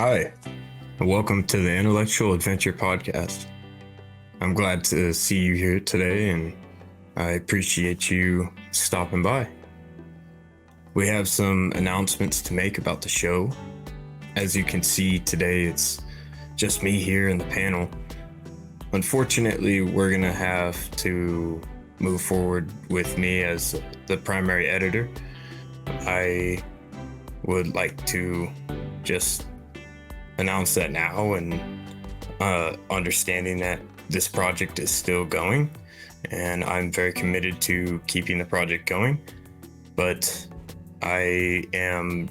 Hi, and welcome to the Intellectual Adventure Podcast. I'm glad to see you here today, and I appreciate you stopping by. We have some announcements to make about the show. As you can see today, it's just me here in the panel. Unfortunately, we're going to have to move forward with me as the primary editor. I would like to just announce that now, and understanding that this project is still going, and I'm very committed to keeping the project going, but I am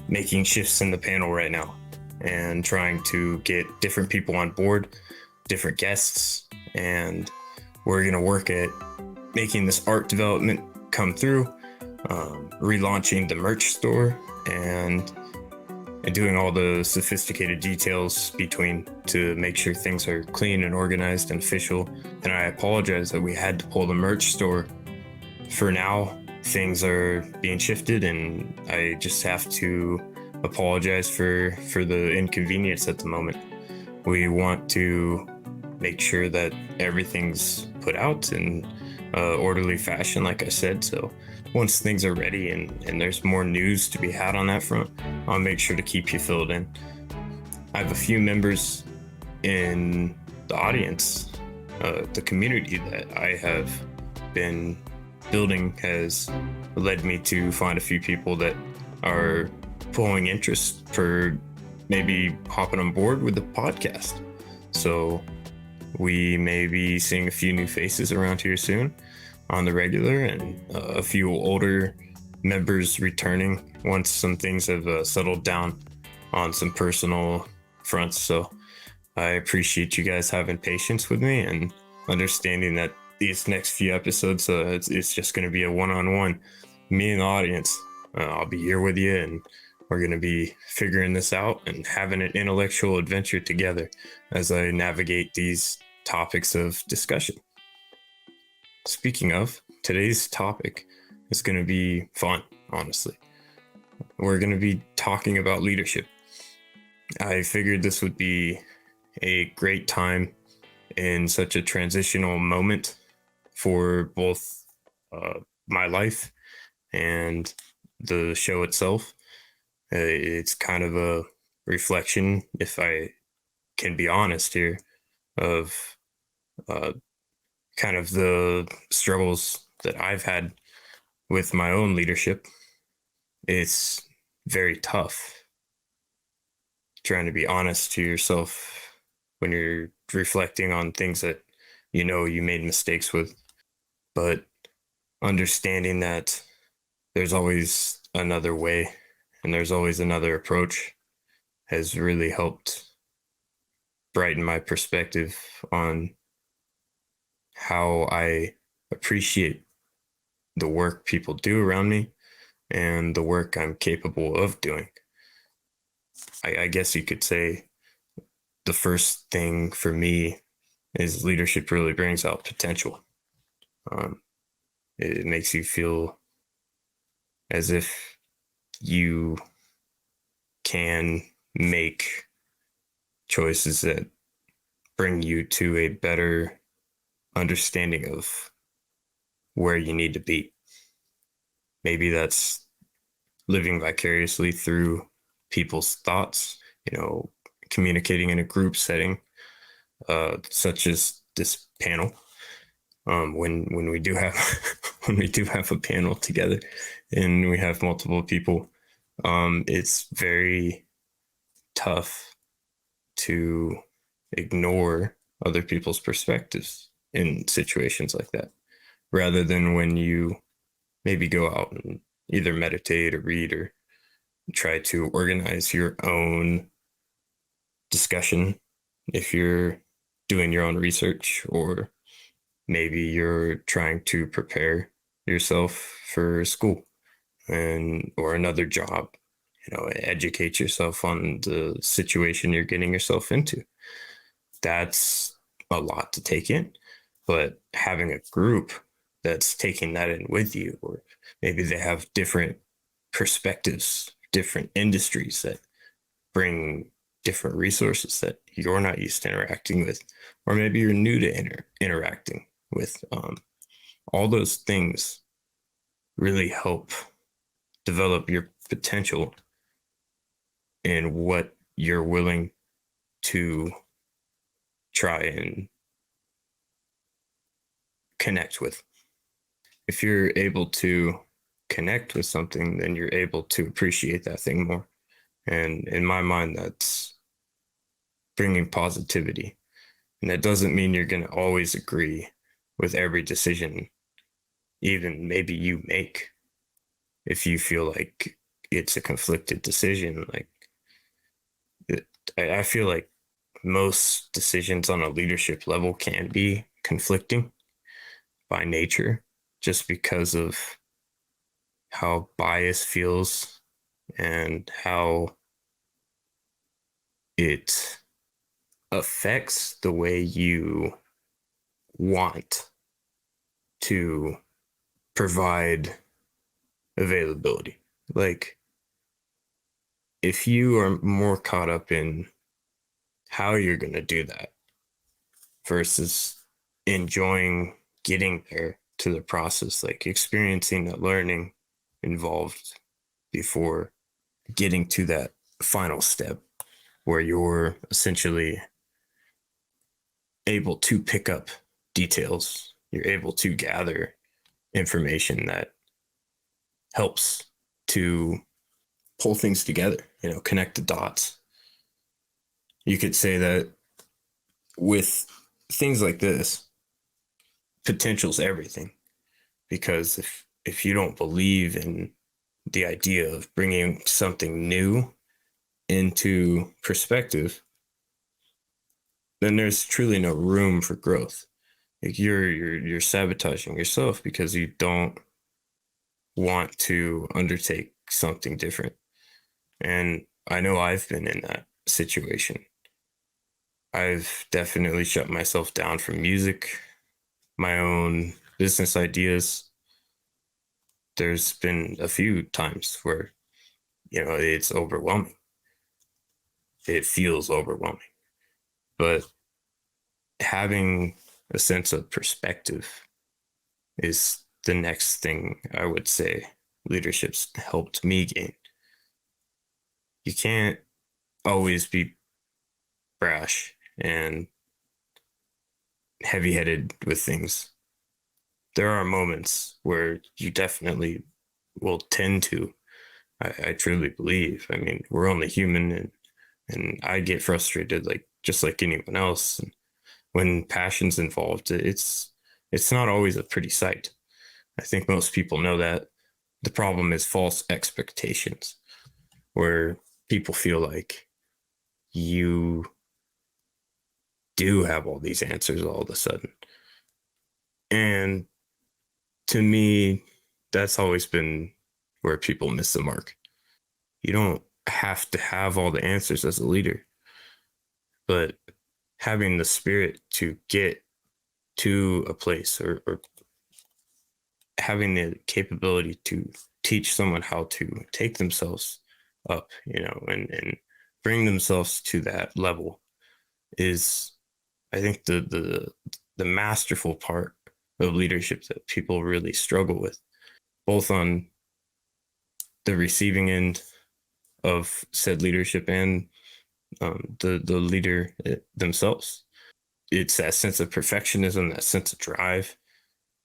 making shifts in the panel right now and trying to get different people on board, different guests, and we're going to work at making this art development come through, relaunching the merch store, and doing all the sophisticated details between to make sure things are clean and organized and official. And I apologize that we had to pull the merch store. For now, things are being shifted, and I just have to apologize for the inconvenience at the moment. We want to make sure that everything's put out in orderly fashion, like I said. So once things are ready and there's more news to be had on that front, I'll make sure to keep you filled in. I have a few members in the audience. The community that I have been building has led me to find a few people that are pulling interest for maybe hopping on board with the podcast. So we may be seeing a few new faces around here soon on the regular, and a few older members returning once some things have settled down on some personal fronts. So I appreciate you guys having patience with me and understanding that these next few episodes, it's just going to be a one-on-one, me and the audience. I'll be here with you, and we're going to be figuring this out and having an intellectual adventure together as I navigate these topics of discussion. Speaking of, today's topic is going to be fun, honestly. We're going to be talking about leadership. I figured this would be a great time in such a transitional moment for both my life and the show itself. It's kind of a reflection, if I can be honest here, of kind of the struggles that I've had with my own leadership. It's very tough trying to be honest to yourself when you're reflecting on things that you made mistakes with, but understanding that there's always another way and there's always another approach has really helped brighten my perspective on how I appreciate the work people do around me and the work I'm capable of doing. I guess you could say the first thing for me is leadership really brings out potential. It makes you feel as if you can make choices that bring you to a better understanding of where you need to be. Maybe that's living vicariously through people's thoughts, communicating in a group setting, such as this panel. When we do have when we do have a panel together and we have multiple people, it's very tough to ignore other people's perspectives in situations like that, rather than when you maybe go out and either meditate or read or try to organize your own discussion. If you're doing your own research, or maybe you're trying to prepare yourself for school and or another job, educate yourself on the situation you're getting yourself into. That's a lot to take in, but having a group that's taking that in with you, or maybe they have different perspectives, different industries that bring different resources that you're not used to interacting with, or maybe you're new to interacting with. All those things really help develop your potential in what you're willing to try and connect with. If you're able to connect with something, then you're able to appreciate that thing more. And in my mind, that's bringing positivity. And that doesn't mean you're going to always agree with every decision, even maybe you make. If you feel like it's a conflicted decision, like I feel like most decisions on a leadership level can be conflicting by nature, just because of how bias feels and how it affects the way you want to provide availability. Like, if you are more caught up in how you're going to do that versus enjoying getting there to the process, like experiencing the learning involved before getting to that final step where you're essentially able to pick up details, you're able to gather information that helps to pull things together, connect the dots. You could say that with things like this, potential's everything, because if you don't believe in the idea of bringing something new into perspective, then there's truly no room for growth. Like you're sabotaging yourself because you don't want to undertake something different. And I know I've been in that situation. I've definitely shut myself down from music, my own business ideas. There's been a few times where, it's overwhelming. It feels overwhelming. But having a sense of perspective is the next thing I would say leadership's helped me gain. You can't always be brash and heavy headed with things. There are moments where you definitely will tend to. I truly believe. I mean, we're only human, and I get frustrated like just like anyone else. And when passion's involved, it's not always a pretty sight. I think most people know that. The problem is false expectations, where people feel like you do have all these answers all of a sudden. And to me, that's always been where people miss the mark. You don't have to have all the answers as a leader, but having the spirit to get to a place, or having the capability to teach someone how to take themselves up, and bring themselves to that level is, I think, the masterful part of leadership that people really struggle with, both on the receiving end of said leadership and the leader themselves. It's that sense of perfectionism, that sense of drive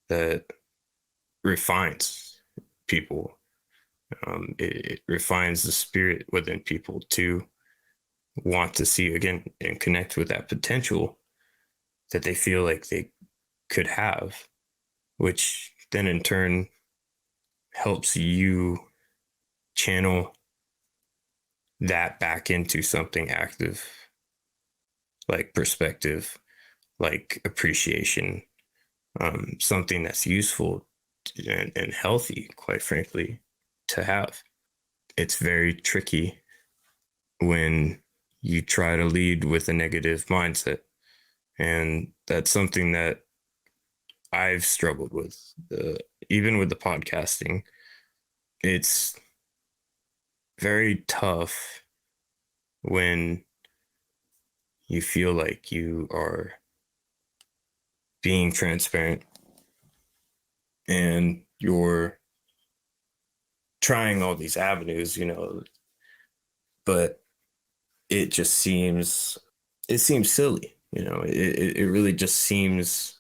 that refines people. It refines the spirit within people to want to see again and connect with that potential that they feel like they could have, which then in turn helps you channel that back into something active, like perspective, like appreciation, something that's useful and healthy, quite frankly, to have. It's very tricky when you try to lead with a negative mindset. And that's something that I've struggled with, even with the podcasting. It's very tough when you feel like you are being transparent and you're trying all these avenues, but it just seems silly, it really just seems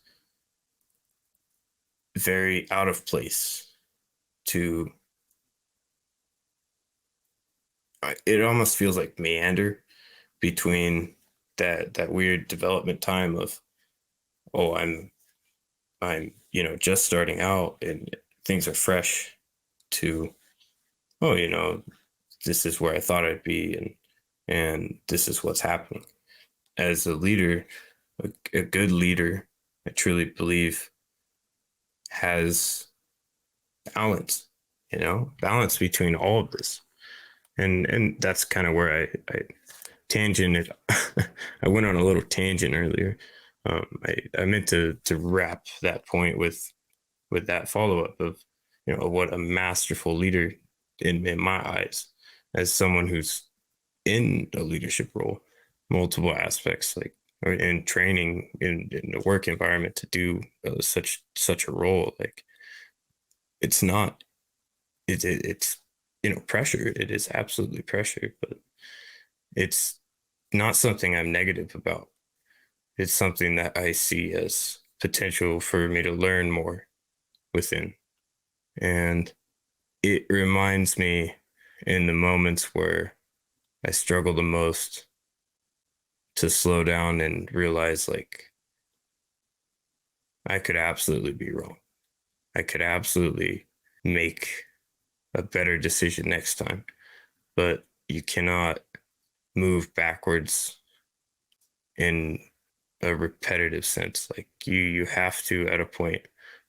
very out of place to it almost feels like meander between that weird development time of, oh, I'm just starting out and things are fresh, to, oh, this is where I thought I'd be, and this is what's happening. As a leader, a good leader, I truly believe, has balance, balance between all of this. And that's kind of where I tangented. I went on a little tangent earlier. I meant to wrap that point with that follow up of, what a masterful leader in my eyes, as someone who's in a leadership role, multiple aspects, like, or in training in the work environment to do such a role. Like, it's not it's pressure. It is absolutely pressure, but it's not something I'm negative about. It's something that I see as potential for me to learn more within. And it reminds me, in the moments where I struggle the most, to slow down and realize, like, I could absolutely be wrong. I could absolutely make a better decision next time, but you cannot move backwards in a repetitive sense. Like, you have to, at a point,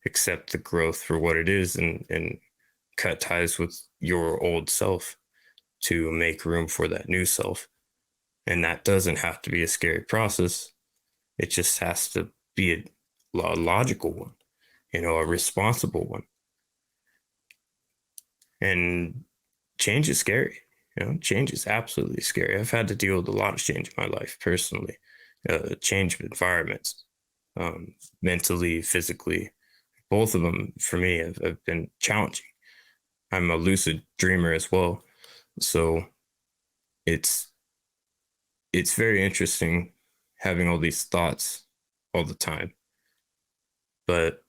accept the growth for what it is, and cut ties with your old self to make room for that new self. And that doesn't have to be a scary process. It just has to be a logical one, a responsible one. And change is scary. Change is absolutely scary. I've had to deal with a lot of change in my life personally, change of environments, mentally, physically. Both of them for me have been challenging. I'm a lucid dreamer as well. So it's it's very interesting having all these thoughts all the time. But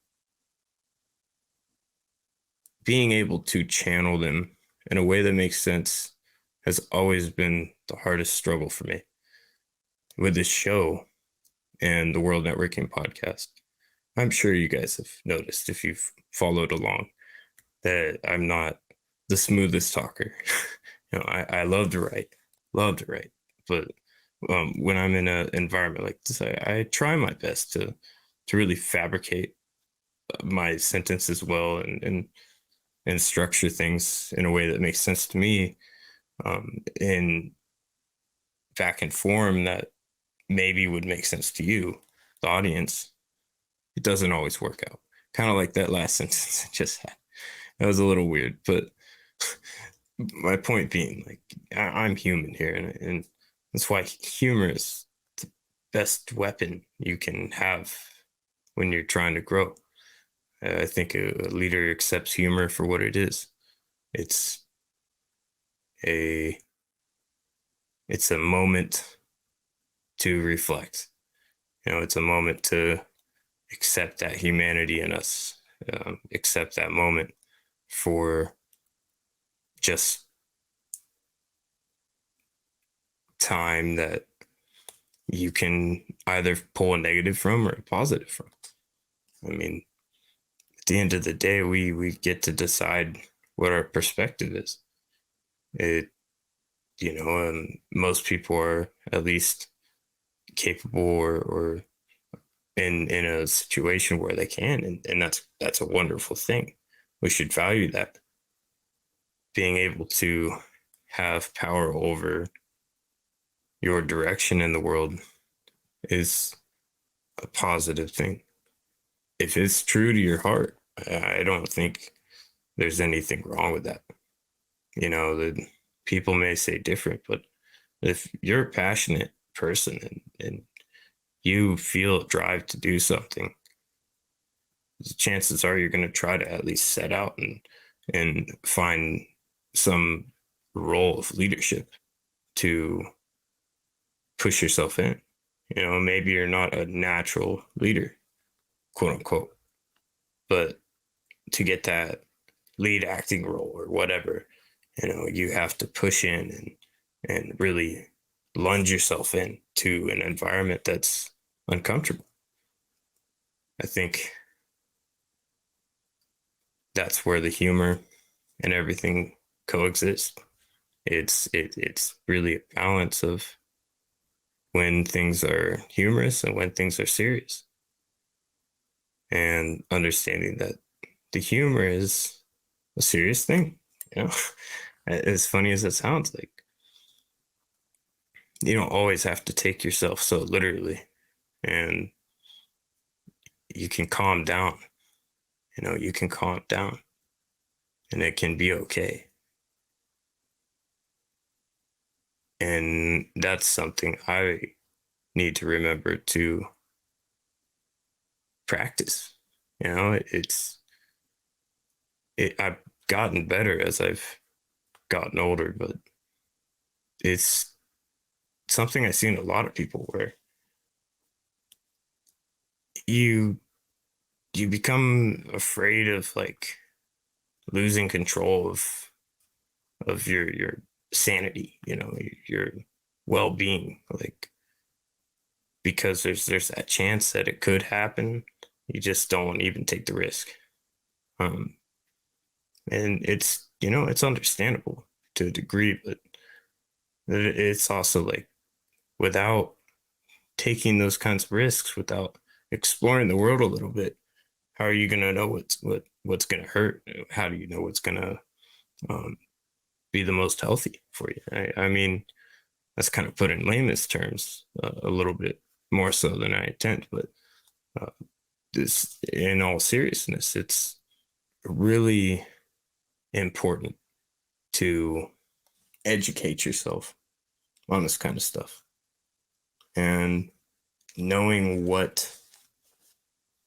being able to channel them in a way that makes sense has always been the hardest struggle for me with this show and the World Networking podcast. I'm sure you guys have noticed, if you've followed along, that I'm not the smoothest talker. I love to write, but when I'm in an environment like this, I try my best to really fabricate my sentences well, and structure things in a way that makes sense to me, in back in form that maybe would make sense to you, the audience. It doesn't always work out. Kind of like that last sentence I just had. That was a little weird, but my point being, like, I'm human here, and that's why humor is the best weapon you can have when you're trying to grow. I think a leader accepts humor for what it is. It's a it's a moment to reflect. It's a moment to accept that humanity in us, accept that moment for just time that you can either pull a negative from or a positive from. I mean, at the end of the day, we get to decide what our perspective is. It, most people are at least capable, or in a situation where they can, and that's a wonderful thing. We should value that. Being able to have power over your direction in the world is a positive thing. If it's true to your heart, I don't think there's anything wrong with that. The people may say different, but If you're a passionate person and you feel a drive to do something, the chances are you're going to try to at least set out and find some role of leadership to push yourself in. Maybe you're not a natural leader, quote unquote, but to get that lead acting role or whatever, you have to push in and really lunge yourself into an environment that's uncomfortable. I think that's where the humor and everything coexist. It's really a balance of when things are humorous and when things are serious, and understanding that the humor is a serious thing. You know, as funny as it sounds, like you don't always have to take yourself so literally, and you can calm down. You can calm down, and it can be okay. And that's something I need to remember to practice. I've gotten better as I've gotten older, but it's something I see in a lot of people where you you become afraid of like losing control of your sanity, your well-being, like because there's that chance that it could happen. You just don't even take the risk. Um, and it's understandable to a degree, but it's also like without taking those kinds of risks, without exploring the world a little bit, how are you gonna know what's gonna hurt? How do you know what's gonna um, be the most healthy for you? I mean, that's kind of put in layman's terms a little bit more so than I intend, but uh, this, in all seriousness, it's really important to educate yourself on this kind of stuff and knowing what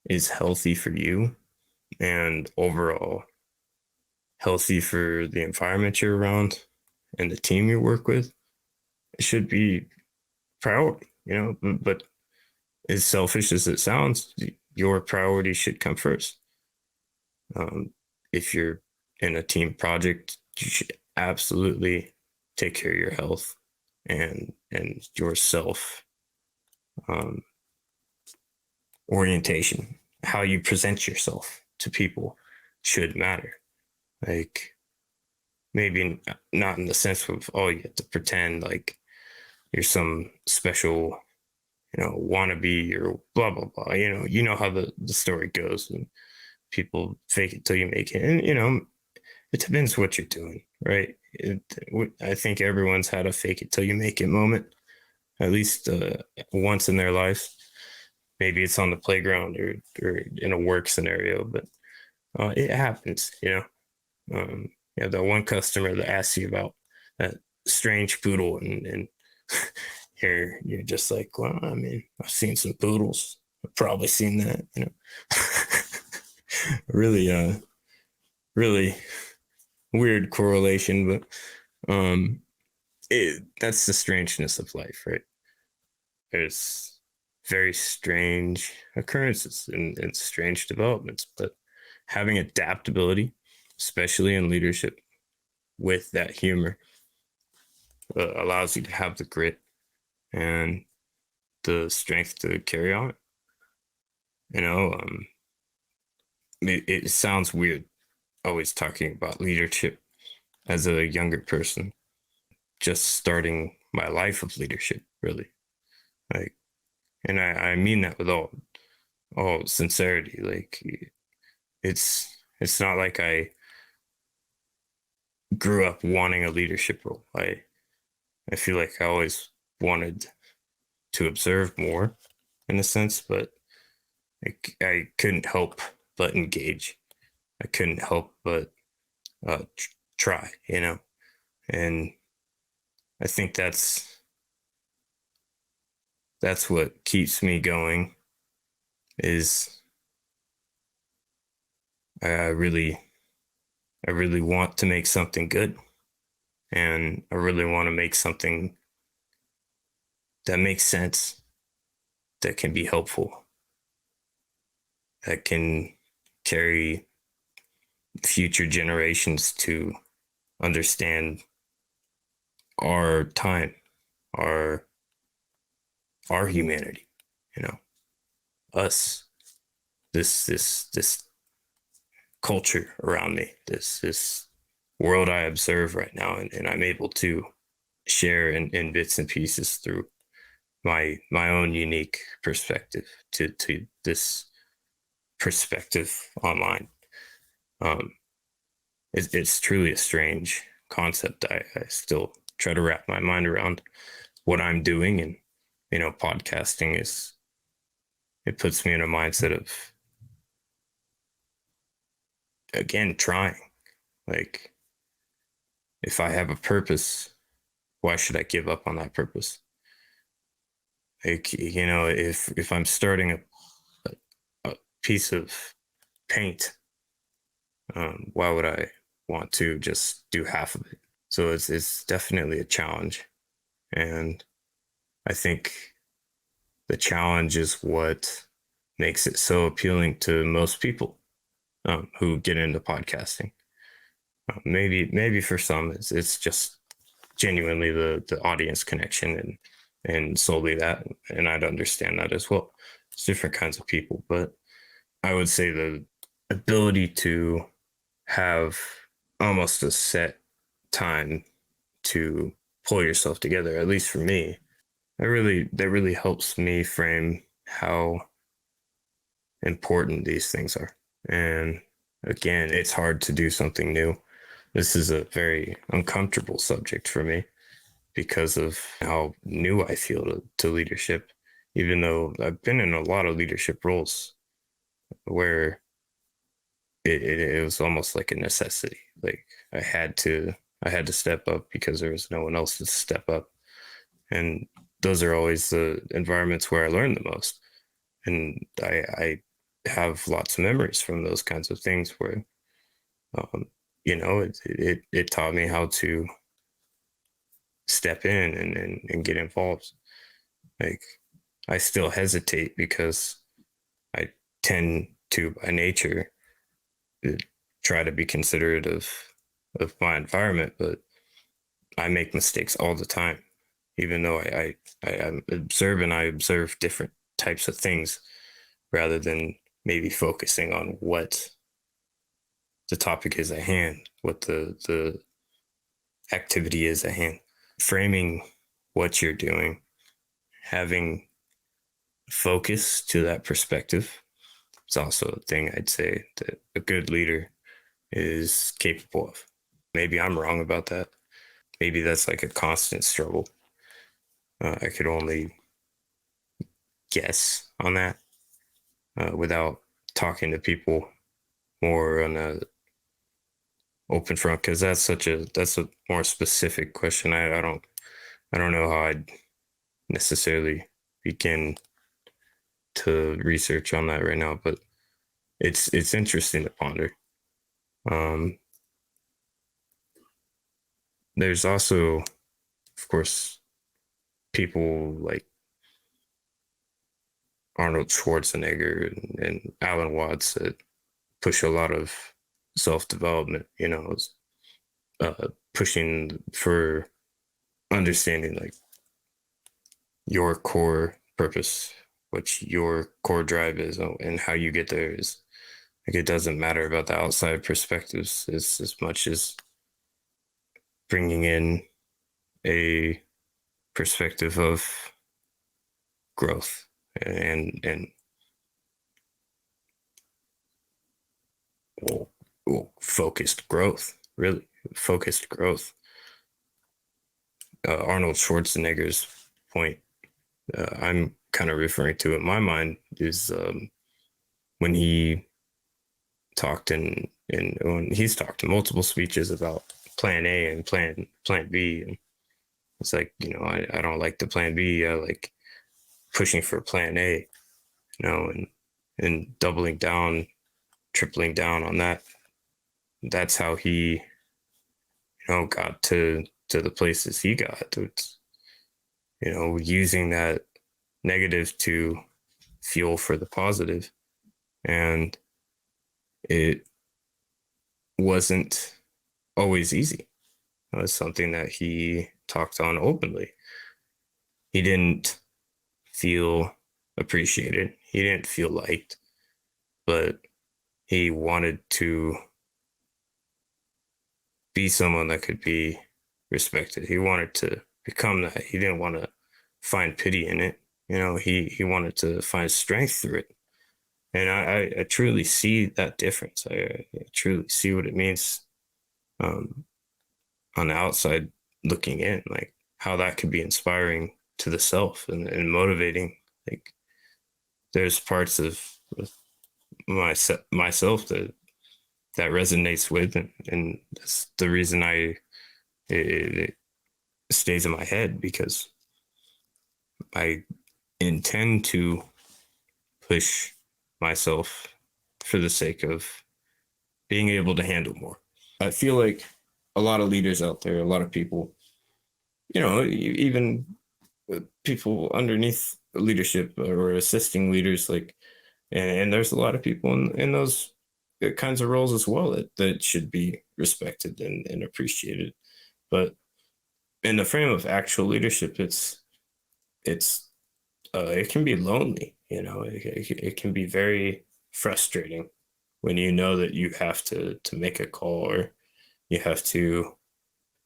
is healthy for you and overall healthy for the environment you're around and the team you work with. It should be priority, but as selfish as it sounds, your priority should come first. Um, if you're in a team project, you should absolutely take care of your health and yourself um, orientation. How you present yourself to people should matter. Like maybe not in the sense of, oh, you have to pretend like you're some special, wannabe or blah blah blah. You know how the story goes, and people fake it till you make it, and it depends what you're doing, right? I think everyone's had a fake it till you make it moment, at least once in their life. Maybe it's on the playground or in a work scenario, but it happens. You have that one customer that asks you about that strange poodle, and you're just like, well, I mean, I've seen some poodles. I've probably seen that. Really, really weird correlation, but that's the strangeness of life, right? There's very strange occurrences and strange developments, but having adaptability, especially in leadership, with that humor allows you to have the grit and the strength to carry on. You know, it sounds weird always talking about leadership as a younger person, just starting my life of leadership, really. Like, and I mean that with all sincerity. Like, it's not like I grew up wanting a leadership role. I feel like I always wanted to observe more in a sense, but I couldn't help but engage. I couldn't help but try, and I think that's that's what keeps me going. Is I really, I really want to make something good, and I really want to make something that makes sense, that can be helpful, that can carry future generations to understand our time, our our humanity, you know, us, this culture around me, this world I observe right now, and I'm able to share in bits and pieces through my own unique perspective to this perspective online. Um, it's truly a strange concept. I still try to wrap my mind around what I'm doing, and podcasting is it puts me in a mindset of again trying. Like if I have a purpose, why should I give up on that purpose? Like if I'm starting a piece of paint, why would I want to just do half of it? So it's definitely a challenge, and I think the challenge is what makes it so appealing to most people who get into podcasting. Maybe for some it's just genuinely the audience connection and solely that, and I'd understand that as well. It's different kinds of people, but I would say the ability to have almost a set time to pull yourself together, at least for me, that really helps me frame how important these things are. And again, it's hard to do something new. This is a very uncomfortable subject for me because of how new I feel to leadership, even though I've been in a lot of leadership roles where it was almost like a necessity. Like I had to step up because there was no one else to step up. And those are always the environments where I learn the most. And I have lots of memories from those kinds of things where, um, it taught me how to step in and get involved. Like I still hesitate because I tend to, by nature, uh, try to be considerate of my environment, but I make mistakes all the time, even though I am observant. I observe different types of things rather than maybe focusing on what the topic is at hand, what the activity is at hand. Framing what you're doing, having focus to that perspective, it's also a thing I'd say that a good leader is capable of. Maybe I'm wrong about that. Maybe that's like a constant struggle. I could only guess on that without talking to people more on a open front, because that's a more specific question. I don't know how I'd necessarily begin to research on that right now, but it's interesting to ponder. Um, there's also, of course, people like Arnold Schwarzenegger and Alan Watts that push a lot of self development. Pushing for understanding like your core purpose, what your core drive is, and how you get there is like it doesn't matter about the outside perspectives as much as bringing in a perspective of growth and well, focused growth, really focused growth. Arnold Schwarzenegger's point, I'm kind of referring to in my mind, is when he talked in when he's talked in multiple speeches about plan A and plan B. And it's like, I don't like the plan B. I like pushing for plan A, and doubling down, tripling down on that. That's how he, got to the places he got. It's, using that negative to fuel for the positive. And it wasn't always easy. It was something that he talked on openly. He didn't feel appreciated. He didn't feel liked, but he wanted to be someone that could be respected. He wanted to become that. He didn't want to find pity in it. He wanted to find strength through it. And I truly see that difference. I truly see what it means um, on the outside looking in, like how that could be inspiring to the self and motivating. Like there's parts of myself that resonates with, and that's the reason it stays in my head, because I intend to push myself for the sake of being able to handle more. I feel like a lot of leaders out there, a lot of people, even people underneath leadership or assisting leaders, like, and there's a lot of people in those kinds of roles as well that should be respected and appreciated. But in the frame of actual leadership, it's it can be lonely. It can be very frustrating when you know that you have to make a call, or you have to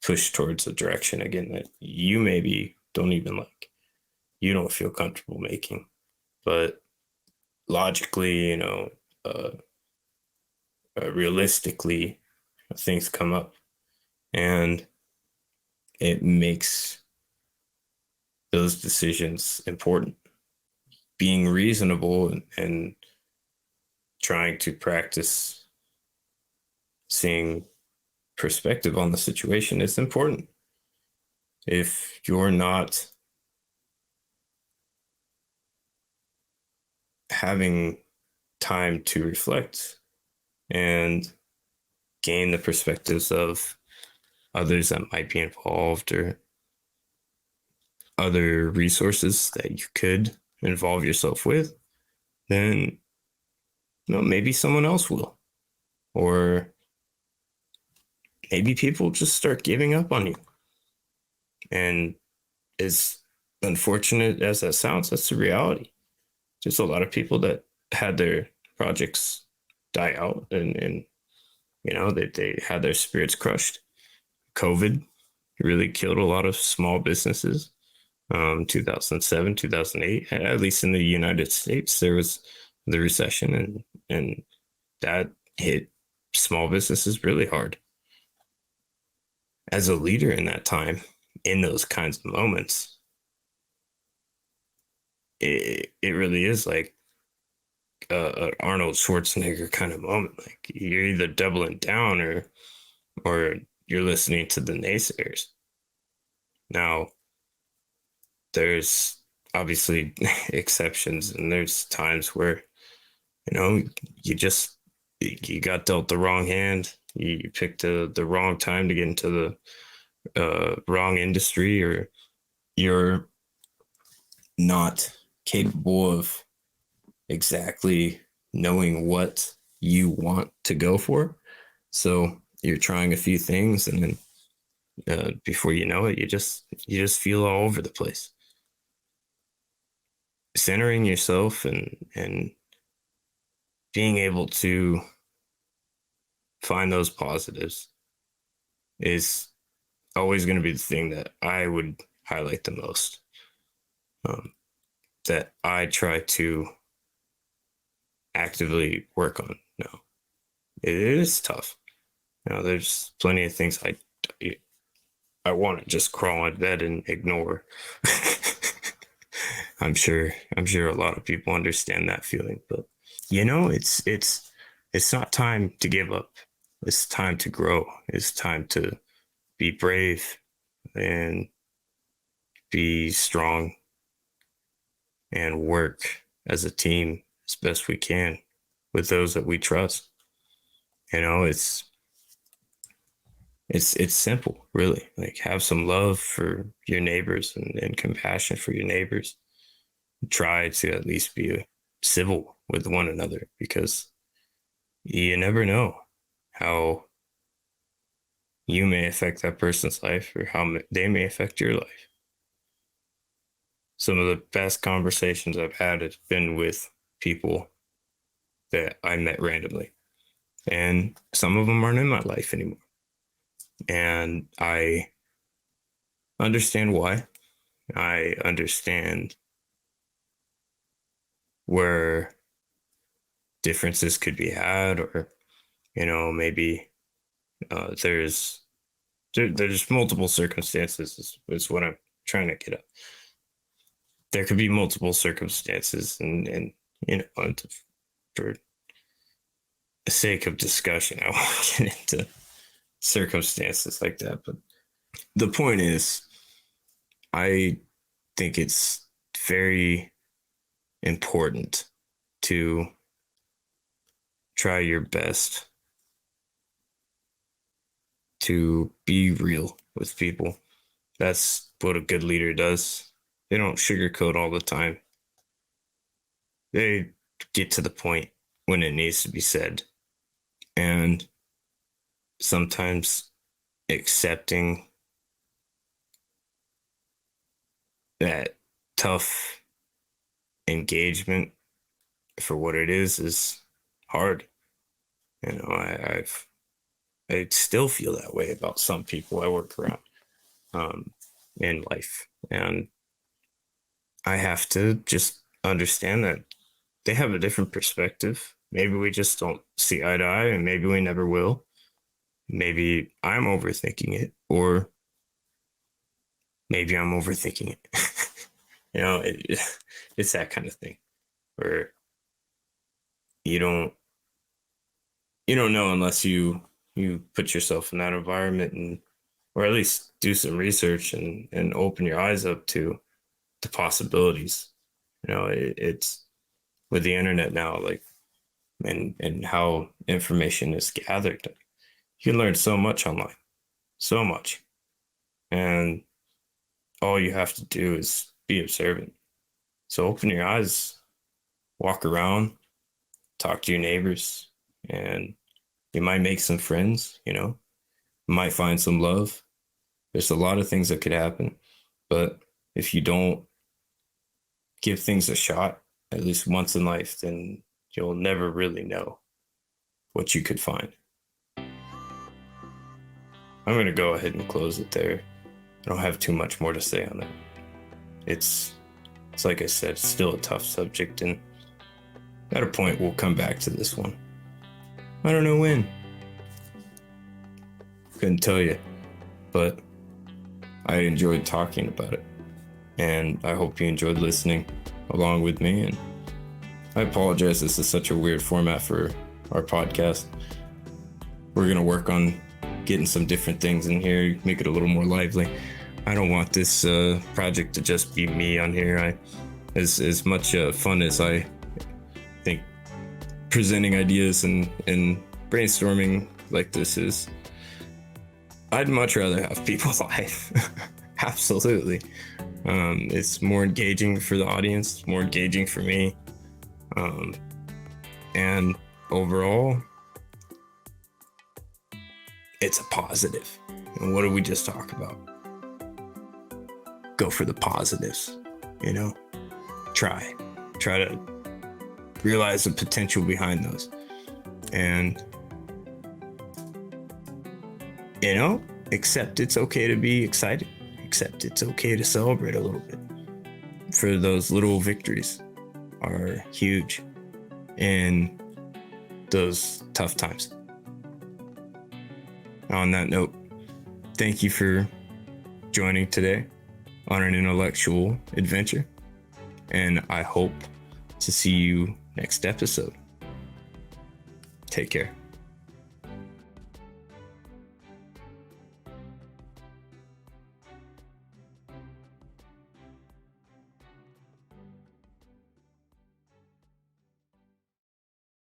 push towards a direction again that you maybe don't even like, you don't feel comfortable making, but logically, uh, realistically, things come up, and it makes those decisions important. Being reasonable and trying to practice seeing perspective on the situation is important. If you're not having time to reflect and gain the perspectives of others that might be involved, or other resources that you could involve yourself with, then maybe someone else will. Or maybe people just start giving up on you. And as unfortunate as that sounds, that's the reality. Just a lot of people that had their projects die out, and they had their spirits crushed. COVID really killed a lot of small businesses. 2007, 2008, at least in the United States, there was the recession, and that hit small businesses really hard. As a leader in that time, in those kinds of moments, it really is like a Arnold Schwarzenegger kind of moment. Like you're either doubling down, or you're listening to the naysayers. Now, there's obviously exceptions, and there's times where you just you got dealt the wrong hand. You picked the wrong time to get into the wrong industry, or you're not capable of exactly knowing what you want to go for. So you're trying a few things, and then before you know it, you just feel all over the place. Centering yourself and being able to find those positives is always going to be the thing that I would highlight the most. That I try to actively work on. No, it is tough. There's plenty of things I want to just crawl in bed and ignore. I'm sure a lot of people understand that feeling, but it's not time to give up. It's time to grow. It's time to be brave and be strong and work as a team as best we can with those that we trust. It's simple, really. Like, have some love for your neighbors and compassion for your neighbors. Try to at least be civil with one another, because you never know how you may affect that person's life or how they may affect your life. Some of the best conversations I've had have been with people that I met randomly, and some of them aren't in my life anymore. And I understand why. I understand where differences could be had, or maybe there's multiple circumstances is what I'm trying to get at. There could be multiple circumstances, and for the sake of discussion, I won't get into circumstances like that. But the point is, I think it's very important to try your best to be real with people. That's what a good leader does. They don't sugarcoat all the time. They get to the point when it needs to be said. And sometimes accepting that tough engagement for what it is hard. I still feel that way about some people I work around in life, and I have to just understand that they have a different perspective. Maybe we just don't see eye to eye, and maybe we never will. Maybe I'm overthinking it, or maybe I'm overthinking it. It's that kind of thing where you don't know unless you put yourself in that environment, and or at least do some research and open your eyes up to the possibilities. It's with the internet now, like, and how information is gathered. You can learn so much online, so much. And all you have to do is be observant. So open your eyes, walk around, talk to your neighbors, and you might make some friends, you might find some love. There's a lot of things that could happen. But if you don't give things a shot, at least once in life, then you'll never really know what you could find. I'm going to go ahead and close it there. I don't have too much more to say on that. It's like I said, it's still a tough subject, and at a point we'll come back to this one. I don't know when. Couldn't tell you, but I enjoyed talking about it, and I hope you enjoyed listening along with me. And I apologize, this is such a weird format for our podcast. We're going to work on getting some different things in here, make it a little more lively. I don't want this project to just be me on here. As much fun as I think presenting ideas and brainstorming like this is, I'd much rather have people live. Absolutely. It's more engaging for the audience, more engaging for me. And overall, it's a positive. And what did we just talk about? Go for the positives, Try to realize the potential behind those. And, accept it's okay to be excited. Accept it's okay to celebrate a little bit. For those little victories are huge in those tough times. On that note, thank you for joining today on an intellectual adventure, and I hope to see you next episode. Take care.